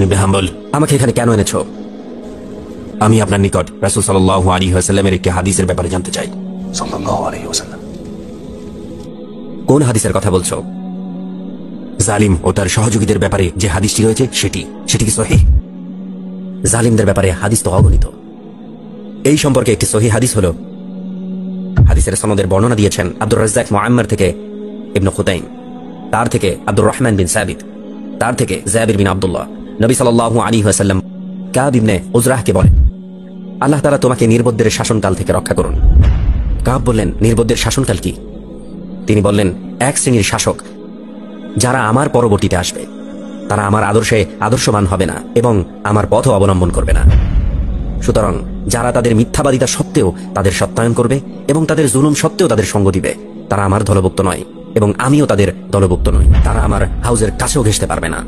ইবনে হাম্বল, আমাকে এখানে কেন এনেছো? আমি আপনার নিকট রাসূল সাল্লাল্লাহু আলাইহি ওয়াসাল্লামের একটি হাদিসের ব্যাপারে জানতে চাই। সাল্লাল্লাহু আলাইহি ওয়াসাল্লাম। কোন হাদিসের কথা বলছো? জালিম ও তার সহযোগীদের ব্যাপারে যে হাদিসটি রয়েছে সেটি কি সহিহ? জালিমদের ব্যাপারে হাদিস তো অগণিত। এই সম্পর্কে একটি সহিহ হাদিস হলো, হাদিসের সনদের বর্ণনা দিয়েছেন আব্দুর রাজ্জাক মুআম্মার থেকে ইবনে খুতাইম, তার থেকে আব্দুর রহমান বিন সাবিত, তার থেকে জাবির বিন আব্দুল্লাহ। নবী সাল্লাল্লাহু আলাইহি ওয়াসাল্লাম কাব ইবনে উজরাহকে বলেন, আল্লাহ তাআলা তোমাকে নির্বোধদের শাসনকাল থেকে রক্ষা করুন। কাব বললেন, নির্বোধদের শাসনকাল কি? তিনি বললেন, এক শ্রেণীর শাসক যারা আমার পরবর্তীতে আসবে, তারা আমার আদর্শে আদর্শবান হবে না এবং আমার পথ অবলম্বন করবে না। সুতরাং যারা তাদের মিথ্যাবাদিতা সত্ত্বেও তাদের সত্যায়ন করবে এবং তাদের জুলুম সত্ত্বেও তাদের সঙ্গ দিবে, তারা আমার দলভুক্ত নয় এবং আমিও তাদের দলভুক্ত নই। তারা আমার হাউজের কাছেও ঘেঁষতে পারবে না।